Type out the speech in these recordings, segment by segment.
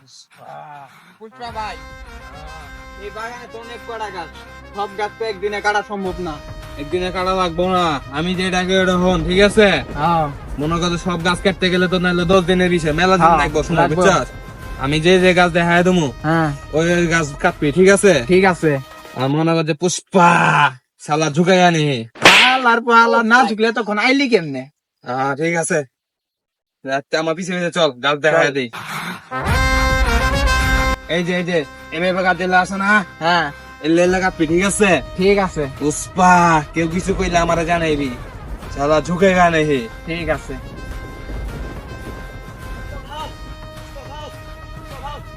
পুষ্পা ভাই, এই বাগানে তো অনেক কড়া গাছ, সব গাছ তো একদিনে কাটা সম্ভব না। একদিনে কাটা লাগবো না, আমি যে ডাকে ওটা হন, ঠিক আছে? মনে করো সব গাছ কাটতে গেলে তো নাহলে 10 দিনের বিষয়, মেলা দিন লাগবো সময়, বুঝছস? আমি যে যে গাছ দেখায় দেবো ওই ওই গাছ কাটবি, ঠিক আছে? ঠিক আছে। আর মনে করছে পুষ্পা শালা ঝুঁকাই আনি। আল্লাহর পাল্লা না ঝুকলে তখন আইলি কেমনে? ঠিক আছে, রাতে আমার পিছে পিছে চল, গাছ দেখায় দিই। এই যে এভাবে গাছ দিলে আসে না, হ্যাঁ এলে কাটবি, ঠিক আছে? ঠিক আছে, পুষ্পা কেউ কিছু কইলে আমারে জানাইবি, শালা ঝুঁকে গানে হে। ঠিক আছে।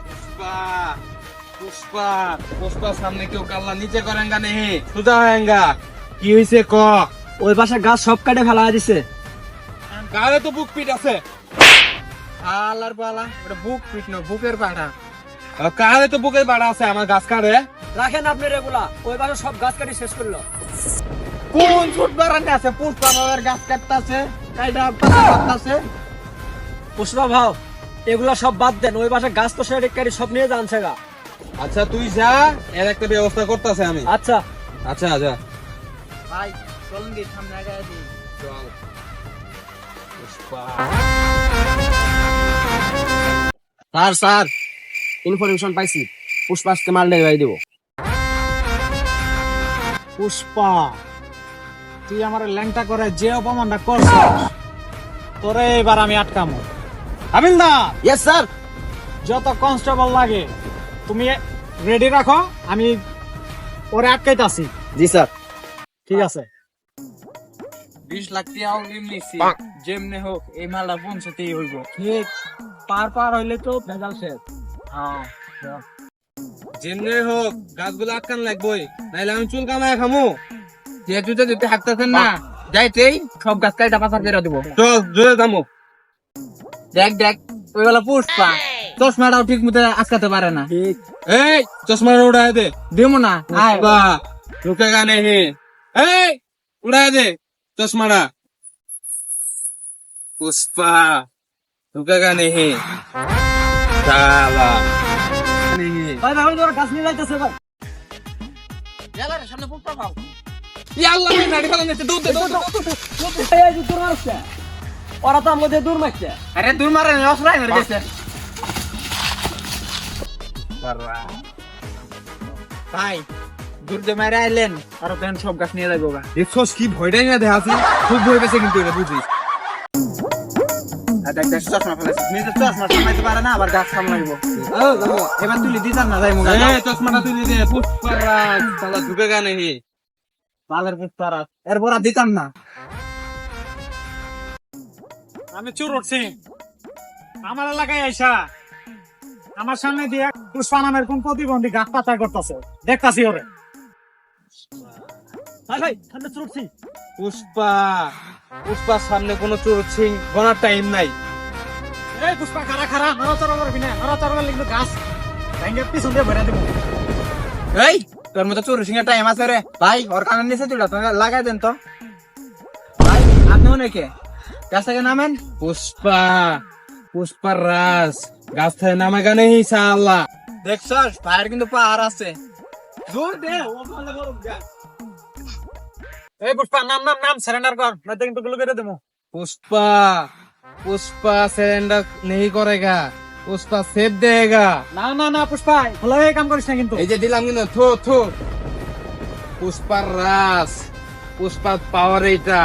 পুষ্পা পুষ্পা পুষ্পা সামনে কেউ কাল্লা নিচে করেন গানে হে, সুজা হয়েঙ্গা। কি হয়েছে ক? ওই পাশে গাছ সব কাটে ফেলা দিছে। গালে তো বুক পিট আছে। আল্লাহর পাল্লা, ওটা বুক পিট না, বুকের পাটা। কালে তো বুকের বাড়া আছে, আমার গাছ কাটে। রাখেন আপনি রেগুলা, ওই পাশে সব গাছ কাটি শেষ করলো। কোন ফুট বারান্দে আছে? পুষ্পা ভাবের গাছ কাটতাছে, কাইটা কাটতাছে। পুষ্পা ভাও, এগুলা সব বাদ দেন, ওই পাশে গাছ তো সেটা কাটি সব নিয়ে যাচ্ছে গা। আচ্ছা তুই যা, এর একটা ব্যবস্থা করতেছে আমি। আচ্ছা আচ্ছা যা ভাই, চলুন দি সামনে আগে দি। চল। পুষ্পা স্যার ইনফরমেশন পাইছি, পুষ্পা আজকে মাল ডেলিভারি দিব। পুষ্পা, তুই আমার ল্যাংটা করে যে অপমানটা করছিস, তোরে এবার আমি আটকামো। হাবিলদার। Yes sir. যত কনস্টেবল লাগে তুমি রেডি রাখো, আমি ওরে আটকাইতাছি। জি স্যার। ঠিক আছে। 20 লাখ টাকা অগ্রিম নিছি, যেমনে হোক এই মালটা পৌঁছতেই হইব। ঠিক, পার হইলে তো ভেজাল শেষ। হ্যাঁ যেমনি হোক গাছগুলো আটকান লাগবই, নাইলে আমি চুল কামায় খামু। যেহেতু তো দিতে হাঁটতেছেন না, যাইতেই সব গাছ কাইটা পাচার করে দিব। চল জোরে যাবো। দেখ ওই বেলা পুষ্পা চশমাটাও ঠিক মতো আটকাতে পারে না। এই চশমা উড়াই দে। দিব না। পুষ্পা ঢুকে গানে হে, এই উড়াই দে চশমাটা। পুষ্পা ঢুকে গানে হে, শালা ভাই ভাই তোর গাছ নিয়ে যাইতেছে ভাই। এলা রে সামনে পুষ্পা পাও। ইয়াল্লা আমি নাড়ি ফেলা নিতে দৌড় দে এই যে দূর মারছে, ওরা তো আমাদের দূর মারছে। আরে দূর মারে না, অসরাই মেরে দিয়েছে ভাই। দূর যে মারে আইলেন, আর তখন সব গাছ নিয়ে যাবো গা। দেখছস কি ভয়টাই না দেখাছে, খুব ভয় পেয়েছে কিন্তু এটা বুঝিস। দেখ চশমা ফেলেছিস, নিজের চশমা সামলাইতে পারে না, আবার গাছ সামলাইব। এবার তুলি দিতাম না, যাই মুগা এই চশমাটা তুই দে। পুষ্পা রাজ শালা ঢুকে গানে হে। পালের পুষ্পা রাত, এরপর আর দিতাম না। আমি চোর উঠছি আমার এলাকায় আইসা আমার সামনে দিয়ে পুষ্পা নামের কোন প্রতিবন্ধী গাছ পাচার করতেছে, দেখতাছি ওরে। ভাই সামনে চোর উঠছি। পুষ্পার সামনে কোনো চোর সিং গোনার টাইম নাই। এই পুষ্পা খারা নড়াচড়া করবি না, নড়াচড়া করলে কিন্তু গাছ ভেঙে পিছন দিয়ে ভরে দেবো। এই তোর মতো চোর সিংহের টাইম আছে রে ভাই, ওর কানের নিচে তুই লাগাই দেন তো ভাই। আপনিও নাকি গাছ থেকে নামেন। পুষ্পার রাজ গাছ থেকে নামে গানে হি শালা। দেখছস ভাইয়ের কিন্তু পাহাড় আছে। দূর দে ও ভালো বড় গাছ। এই পুষ্পা নাম সারেন্ডার কর, নয়তো কিন্তু গুলো করে দেবো। पुष्पा सरेंडर नहीं करेगा, पुष्पा सेव देगा। না পুষ্পা ভালো হয়ে কাম করিস না কিন্তু। এই যে দিলাম কিন্তু থো থো। পুষ্পার রাস, পুষ্পার পাওয়ার এটা।